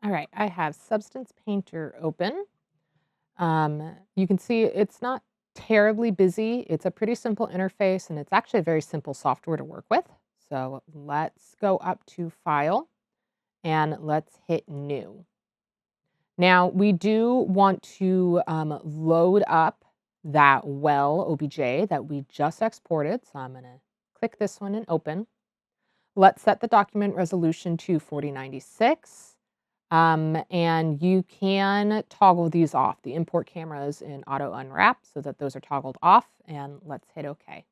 All right, I have Substance Painter open. You can see it's not terribly busy. It's a pretty simple interface and it's actually a very simple software to work with. So let's go up to File and let's hit New. Now we do want to load up that well OBJ that we just exported. So I'm going to click this one and open. Let's set the document resolution to 4096. And you can toggle these off, the import cameras in auto unwrap so that those are toggled off, and let's hit OK.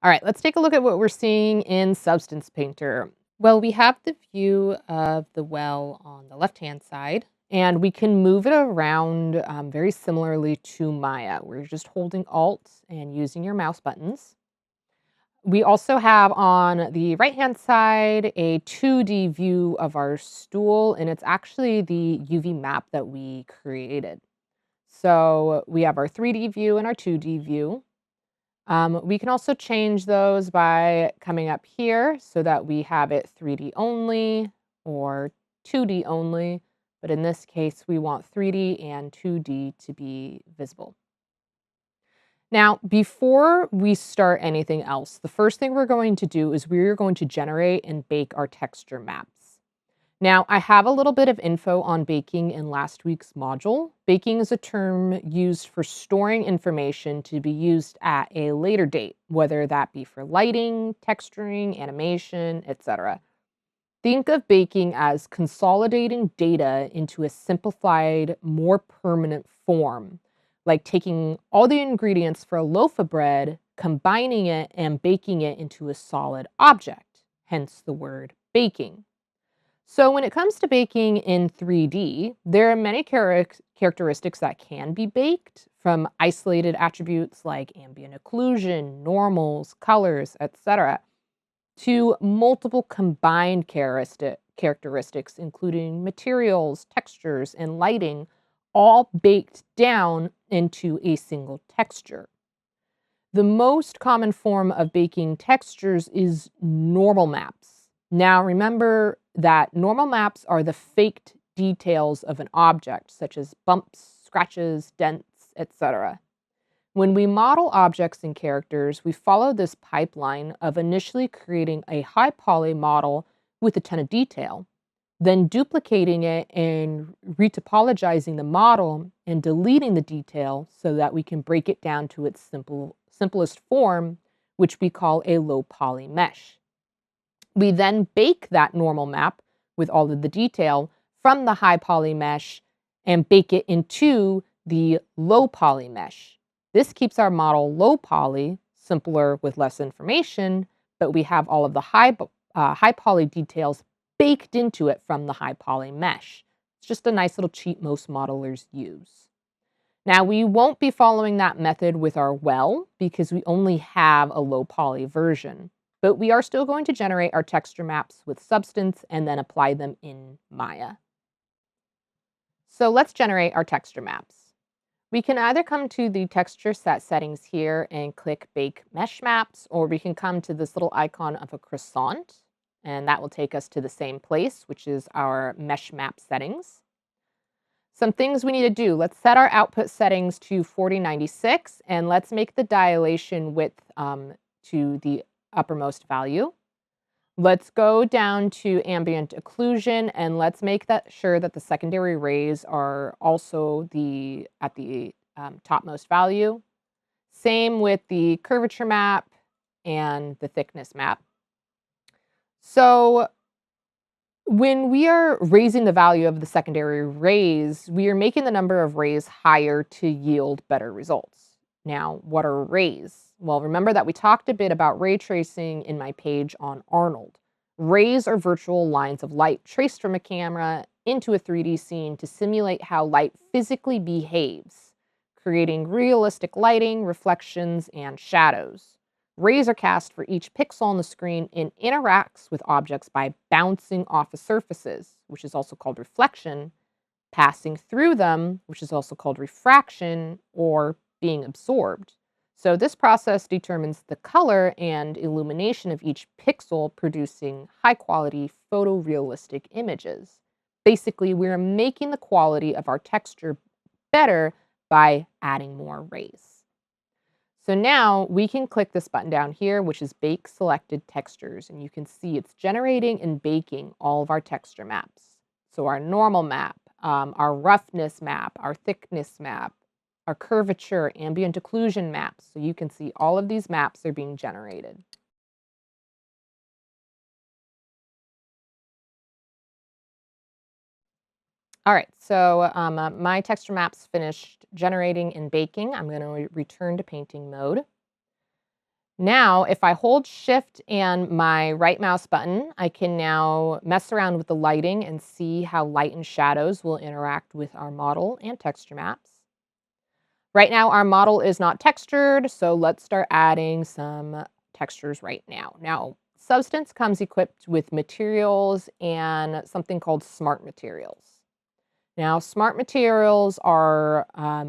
All right, let's take a look at what we're seeing in Substance Painter. Well, we have the view of the well on the left-hand side, and we can move it around very similarly to Maya. We're just holding Alt and using your mouse buttons. We also have on the right-hand side a 2D view of our stool, and it's actually the UV map that we created. So we have our 3D view and our 2D view. We can also change those by coming up here so that we have it 3D only or 2D only. But in this case, we want 3D and 2D to be visible. Now, before we start anything else, the first thing we're going to do is we're going to generate and bake our texture maps. Now, I have a little bit of info on baking in last week's module. Baking is a term used for storing information to be used at a later date, whether that be for lighting, texturing, animation, etc. Think of baking as consolidating data into a simplified, more permanent form, like taking all the ingredients for a loaf of bread, combining it, and baking it into a solid object, hence the word baking. So when it comes to baking in 3D, there are many characteristics that can be baked, from isolated attributes like ambient occlusion, normals, colors, etc., to multiple combined characteristics, including materials, textures, and lighting, all baked down into a single texture. The most common form of baking textures is normal maps. Now, remember that normal maps are the faked details of an object, such as bumps, scratches, dents, etc. When we model objects and characters, we follow this pipeline of initially creating a high poly model with a ton of detail, then duplicating it and retopologizing the model and deleting the detail so that we can break it down to its simplest form, which we call a low poly mesh. We then bake that normal map with all of the detail from the high poly mesh and bake it into the low poly mesh. This keeps our model low poly, simpler with less information, but we have all of the high poly details baked into it from the high poly mesh. It's just a nice little cheat most modelers use. Now, we won't be following that method with our well because we only have a low poly version, but we are still going to generate our texture maps with Substance and then apply them in Maya. So let's generate our texture maps. We can either come to the texture set settings here and click Bake Mesh Maps, or we can come to this little icon of a croissant, and that will take us to the same place, which is our mesh map settings. Some things we need to do. Let's set our output settings to 4096, and let's make the dilation width to the uppermost value. Let's go down to ambient occlusion, and let's make sure that the secondary rays are also at the topmost value. Same with the curvature map and the thickness map. So when we are raising the value of the secondary rays, we are making the number of rays higher to yield better results. Now, what are rays? Well, remember that we talked a bit about ray tracing in my page on Arnold. Rays are virtual lines of light traced from a camera into a 3D scene to simulate how light physically behaves, creating realistic lighting, reflections, and shadows. Rays are cast for each pixel on the screen and interacts with objects by bouncing off of surfaces, which is also called reflection, passing through them, which is also called refraction, or being absorbed. So this process determines the color and illumination of each pixel, producing high-quality photorealistic images. Basically, we're making the quality of our texture better by adding more rays. So now we can click this button down here, which is Bake Selected Textures, and you can see it's generating and baking all of our texture maps. So our normal map, our roughness map, our thickness map, our curvature, ambient occlusion maps. So you can see all of these maps are being generated. All right, so my texture map's finished generating and baking. I'm going to return to painting mode. Now, if I hold shift and my right mouse button, I can now mess around with the lighting and see how light and shadows will interact with our model and texture maps. Right now, our model is not textured, so let's start adding some textures right now. Now, Substance comes equipped with materials and something called smart materials. Now, smart materials are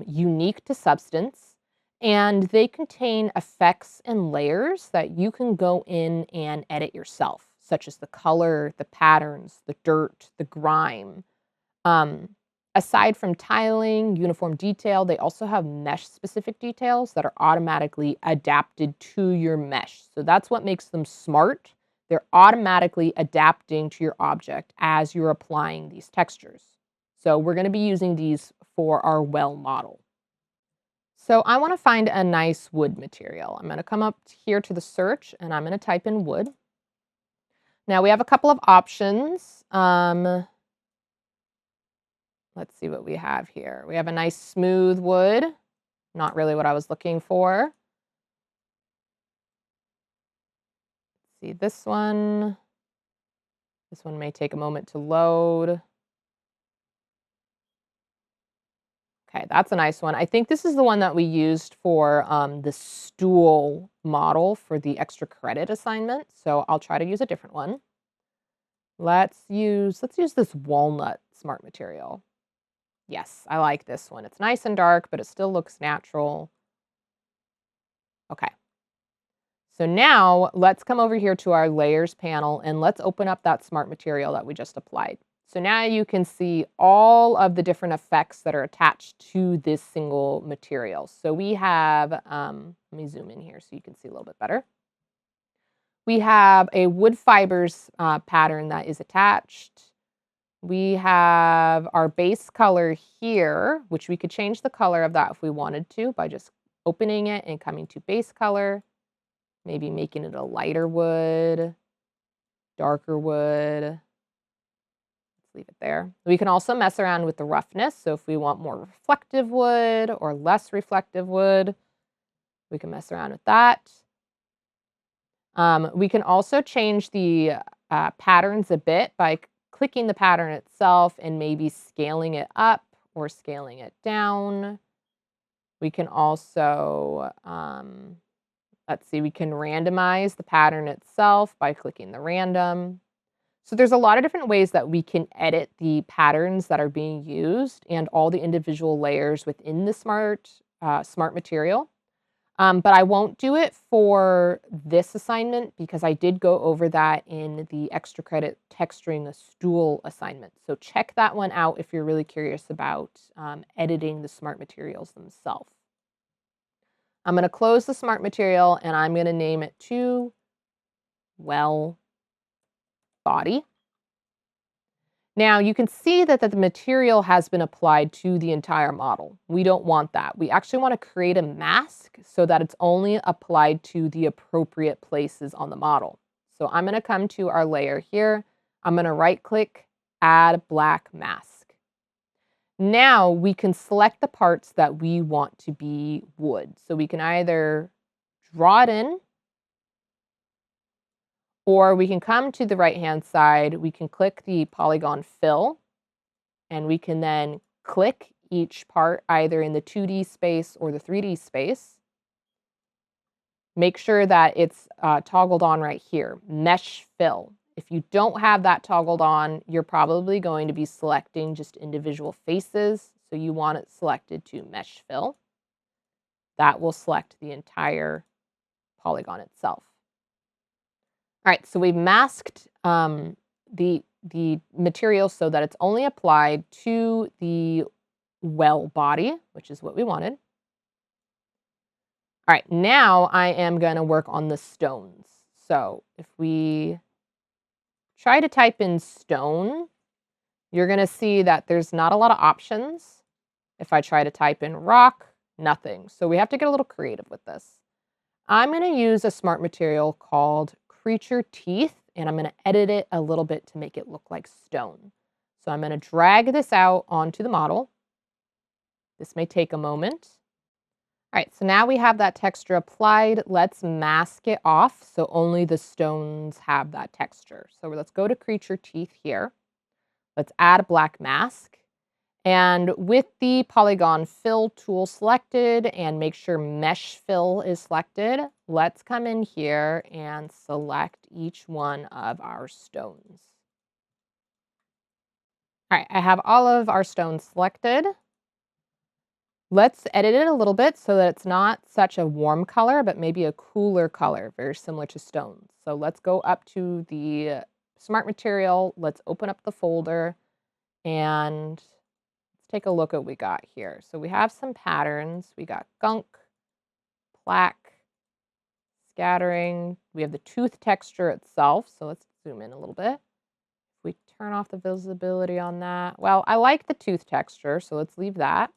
unique to Substance, and they contain effects and layers that you can go in and edit yourself, such as the color, the patterns, the dirt, the grime. Um, Aside from tiling, uniform detail, they also have mesh-specific details that are automatically adapted to your mesh. So that's what makes them smart. They're automatically adapting to your object as you're applying these textures. So we're going to be using these for our well model. So I want to find a nice wood material. I'm going to come up here to the search and I'm going to type in wood. Now we have a couple of options. Let's see what we have here. We have a nice smooth wood. Not really what I was looking for. Let's see this one. This one may take a moment to load. Okay, that's a nice one. I think this is the one that we used for the stool model for the extra credit assignment. So I'll try to use a different one. Let's use this walnut smart material. Yes, I like this one. It's nice and dark, but it still looks natural. Okay. So now let's come over here to our layers panel and let's open up that smart material that we just applied. So now you can see all of the different effects that are attached to this single material. So we have, let me zoom in here so you can see a little bit better. We have a wood fibers pattern that is attached. We have our base color here, which we could change the color of that if we wanted to by just opening it and coming to base color, maybe making it a lighter wood, darker wood. Leave it there. We can also mess around with the roughness. So if we want more reflective wood or less reflective wood, we can mess around with that. We can also change the patterns a bit by clicking the pattern itself and maybe scaling it up or scaling it down. We can also, let's see, we can randomize the pattern itself by clicking the random. So there's a lot of different ways that we can edit the patterns that are being used and all the individual layers within the smart material. But I won't do it for this assignment because I did go over that in the extra credit texturing a stool assignment. So check that one out if you're really curious about editing the smart materials themselves. I'm going to close the smart material and I'm going to name it to well body. Now you can see that the material has been applied to the entire model. We don't want that. We actually want to create a mask so that it's only applied to the appropriate places on the model. So I'm going to come to our layer here. I'm going to right click, add black mask. Now we can select the parts that we want to be wood. So we can either draw it in, or we can come to the right-hand side, we can click the polygon fill, and we can then click each part either in the 2D space or the 3D space. Make sure that it's toggled on right here, mesh fill. If you don't have that toggled on, you're probably going to be selecting just individual faces. So you want it selected to mesh fill. That will select the entire polygon itself. All right, so we've masked the the material so that it's only applied to the well body, which is what we wanted. All right, now I am going to work on the stones. So if we try to type in stone, you're going to see that there's not a lot of options. If I try to type in rock, nothing. So we have to get a little creative with this. I'm going to use a smart material called Creature Teeth, and I'm going to edit it a little bit to make it look like stone. So I'm going to drag this out onto the model. This may take a moment. All right, so now we have that texture applied. Let's mask it off so only the stones have that texture. So let's go to Creature Teeth here. Let's add a black mask. And with the polygon fill tool selected and make sure mesh fill is selected, let's come in here and select each one of our stones. All right, I have all of our stones selected. Let's edit it a little bit so that it's not such a warm color, but maybe a cooler color, very similar to stones. So let's go up to the Smart Material. Let's open up the folder and let's take a look at what we got here. So we have some patterns. We got gunk, plaque, scattering. We have the tooth texture itself. So let's zoom in a little bit. If we turn off the visibility on that, well, I like the tooth texture, so let's leave that.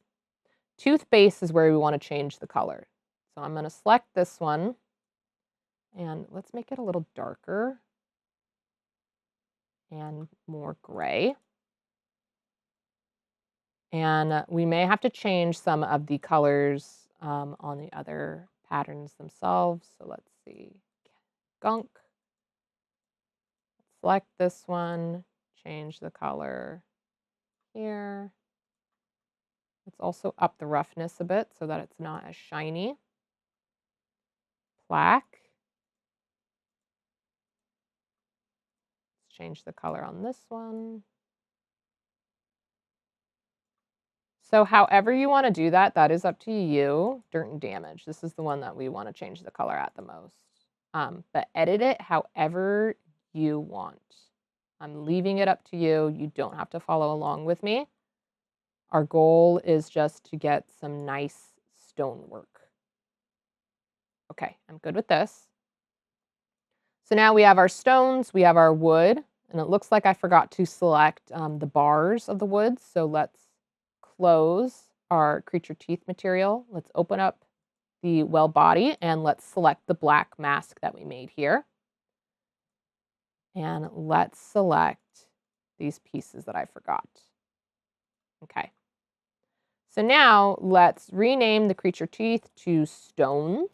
Tooth base is where we want to change the color. So I'm going to select this one and let's make it a little darker and more gray. And we may have to change some of the colors on the other patterns themselves. So let's see, gunk. Select this one, change the color here. Let's also up the roughness a bit so that it's not as shiny. Plaque. Let's change the color on this one. So however you want to do that, that is up to you. Dirt and damage. This is the one that we want to change the color at the most. But edit it however you want. I'm leaving it up to you. You don't have to follow along with me. Our goal is just to get some nice stonework. Okay, I'm good with this. So now we have our stones, we have our wood, and it looks like I forgot to select the bars of the wood. So let's close our Creature Teeth material. Let's open up the well body and let's select the black mask that we made here. And let's select these pieces that I forgot. Okay. So now let's rename the Creature Teeth to stones.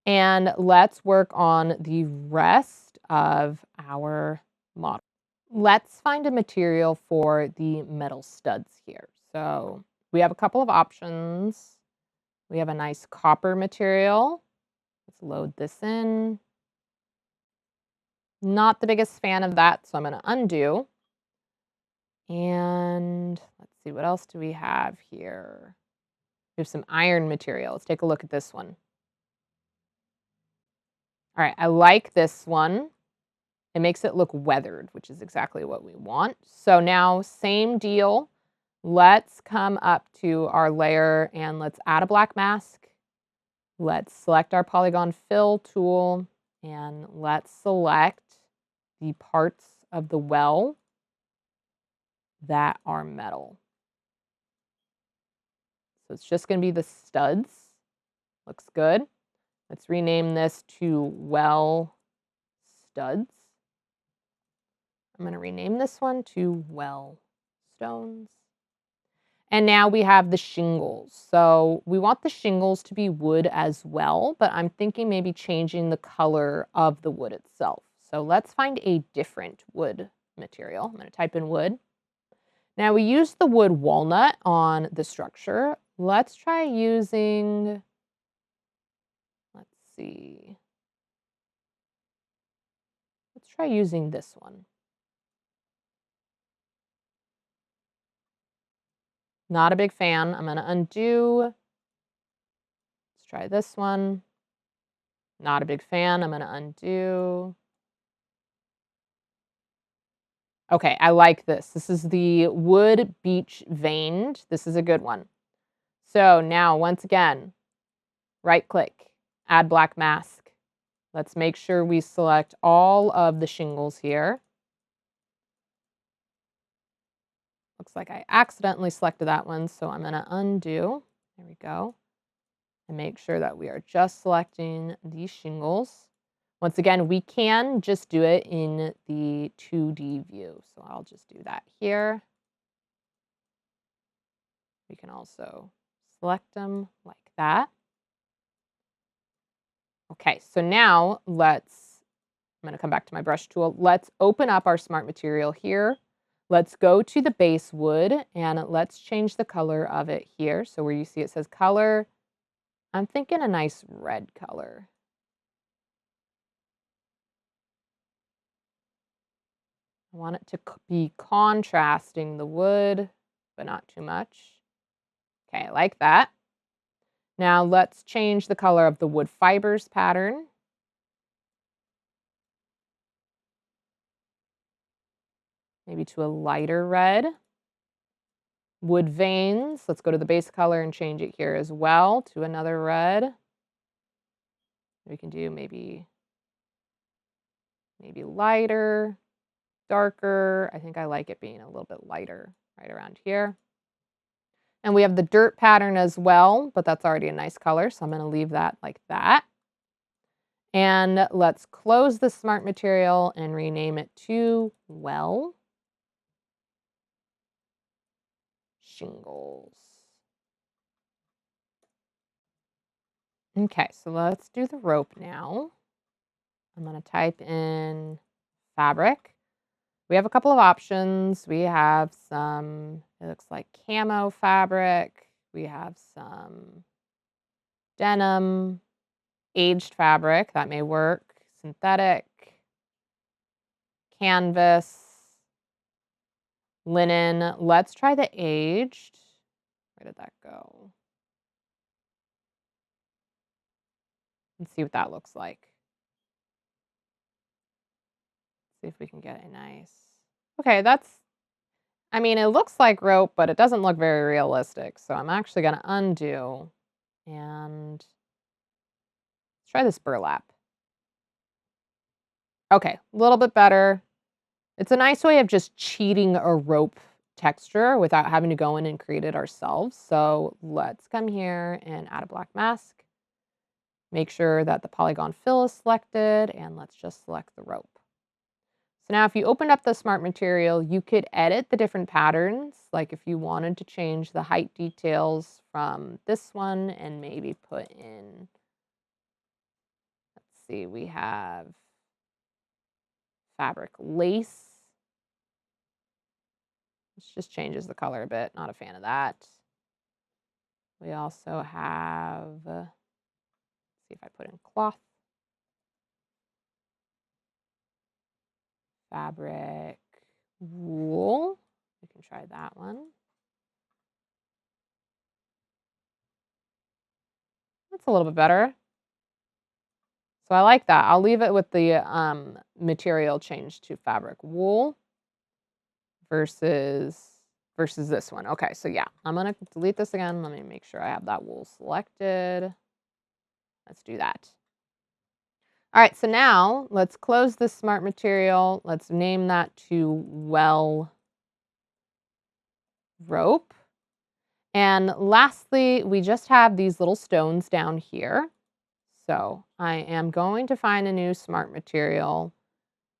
And let's work on the rest of our model. Let's find a material for the metal studs here. So we have a couple of options. We have a nice copper material. Let's load this in. Not the biggest fan of that, so I'm going to undo. And let's see, what else do we have here? We have some iron material. Let's take a look at this one. All right, I like this one. It makes it look weathered, which is exactly what we want. So now, same deal. Let's come up to our layer and let's add a black mask. Let's select our polygon fill tool and let's select the parts of the well that are metal. So it's just going to be the studs. Looks good. Let's rename this to well studs. I'm going to rename this one to well stones. And now we have the shingles. So we want the shingles to be wood as well, but I'm thinking maybe changing the color of the wood itself. So let's find a different wood material. I'm going to type in wood. Now we used the wood walnut on the structure. Let's try using, let's see. Let's try using this one. Not a big fan. I'm going to undo. Let's try this one. Not a big fan. I'm going to undo. Okay, I like this. This is the Wood Beach Veined. This is a good one. So now, once again, right-click, Add Black Mask. Let's make sure we select all of the shingles here. Looks like I accidentally selected that one, so I'm going to undo. There we go. And make sure that we are just selecting these shingles. Once again, we can just do it in the 2D view. So I'll just do that here. We can also select them like that. Okay, so now I'm going to come back to my brush tool. Let's open up our Smart Material here. Let's go to the base wood and let's change the color of it here. So where you see it says color, I'm thinking a nice red color. I want it to be contrasting the wood, but not too much. Okay, I like that. Now let's change the color of the wood fibers pattern. Maybe to a lighter red. Wood veins, let's go to the base color and change it here as well to another red. We can do maybe lighter, darker. I think I like it being a little bit lighter right around here. And we have the dirt pattern as well, but that's already a nice color, so I'm going to leave that like that. And let's close the Smart Material and rename it to Well Shingles. Okay, so let's do the rope now. I'm going to type in fabric. We have a couple of options. We have some, it looks like camo fabric. We have some denim, aged fabric, that may work, synthetic, canvas, linen. Let's try the aged. Where did that go? Let's see what that looks like. See if we can get a nice. Okay, I mean, it looks like rope, but it doesn't look very realistic. So I'm actually going to undo and let's try this burlap. Okay, a little bit better. It's a nice way of just cheating a rope texture without having to go in and create it ourselves. So let's come here and add a black mask. Make sure that the polygon fill is selected, and let's just select the rope. So now if you open up the Smart Material, you could edit the different patterns. Like if you wanted to change the height details from this one and maybe put in, let's see, we have fabric lace. This just changes the color a bit. Not a fan of that. We also have, let's see if I put in cloth. Fabric wool. We can try that one. That's a little bit better. So I like that. I'll leave it with the material changed to fabric wool versus this one. Okay, so yeah, I'm gonna delete this again. Let me make sure I have that wool selected. Let's do that. All right, so now let's close this Smart Material. Let's name that to Well Rope. And lastly, we just have these little stones down here. So I am going to find a new Smart Material.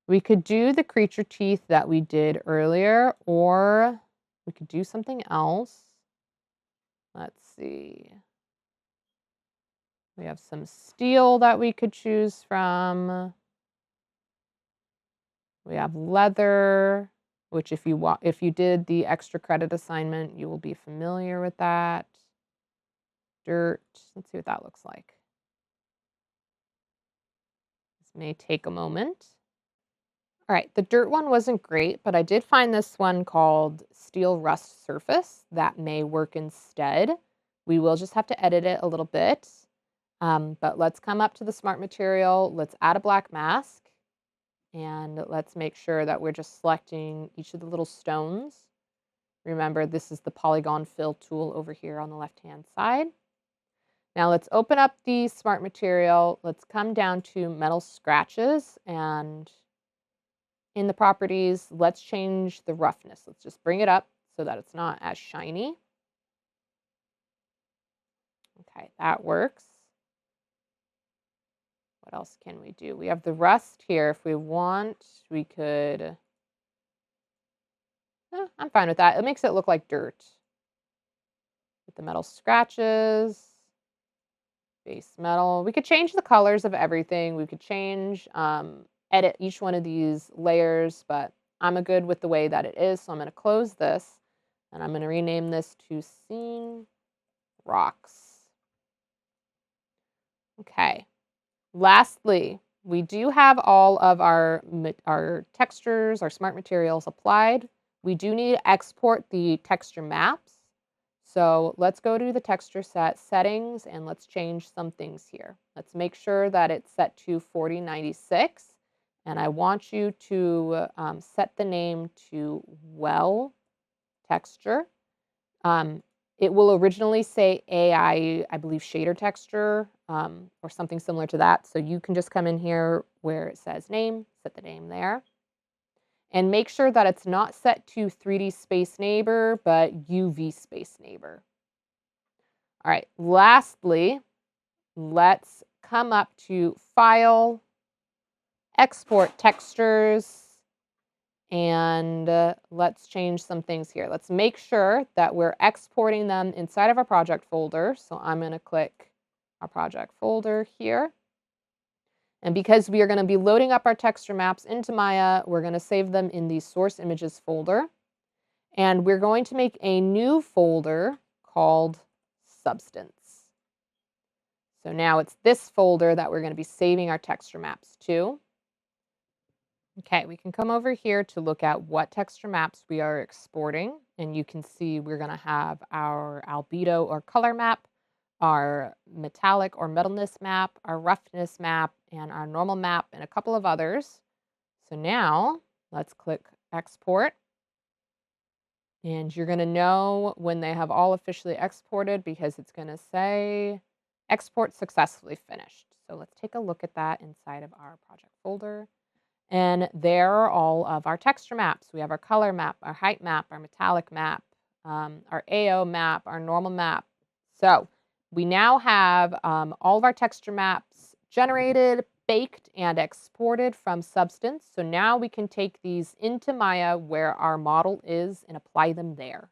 We could do the creature teeth that we did earlier, or we could do something else. Let's see. We have some steel that we could choose from. We have leather, which if you did the extra credit assignment, you will be familiar with that. Dirt. Let's see what that looks like. This may take a moment. All right, the dirt one wasn't great, but I did find this one called Steel Rust Surface that may work instead. We will just have to edit it a little bit. But let's come up to the Smart Material. Let's add a black mask. And let's make sure that we're just selecting each of the little stones. Remember, this is the polygon fill tool over here on the left-hand side. Now let's open up the Smart Material. Let's come down to metal scratches, and in the properties, let's change the roughness. Let's just bring it up so that it's not as shiny. Okay, that works. What else can we do? We have the rust here. If we want, we could... I'm fine with that. It makes it look like dirt. With the metal scratches, base metal. We could change the colors of everything. We could change, edit each one of these layers, but I'm good with the way that it is. So I'm going to close this, and I'm going to rename this to Scene Rocks. Okay. Lastly, we do have all of our textures, our smart materials applied. We do need to export the texture maps. So let's go to the texture set settings and let's change some things here. Let's make sure that it's set to 4096. And I want you to set the name to well texture. It will originally say AI, I believe, shader texture or something similar to that. So you can just come in here where it says name, set the name there. And make sure that it's not set to 3D Space Neighbor, but UV Space Neighbor. All right, lastly, let's come up to File, Export Textures, and let's change some things here. Let's make sure that we're exporting them inside of our project folder. So I'm going to click our project folder here. And because we are going to be loading up our texture maps into Maya, we're going to save them in the source images folder. And we're going to make a new folder called Substance. So now it's this folder that we're going to be saving our texture maps to. Okay, we can come over here to look at what texture maps we are exporting. And you can see we're going to have our albedo or color map, our metallic or metalness map, our roughness map, and our normal map, and a couple of others. So now let's click export. And you're going to know when they have all officially exported because it's going to say export successfully finished. So let's take a look at that inside of our project folder. And there are all of our texture maps. We have our color map, our height map, our metallic map, our AO map, our normal map. So we now have all of our texture maps generated, baked, and exported from Substance. So now we can take these into Maya where our model is and apply them there.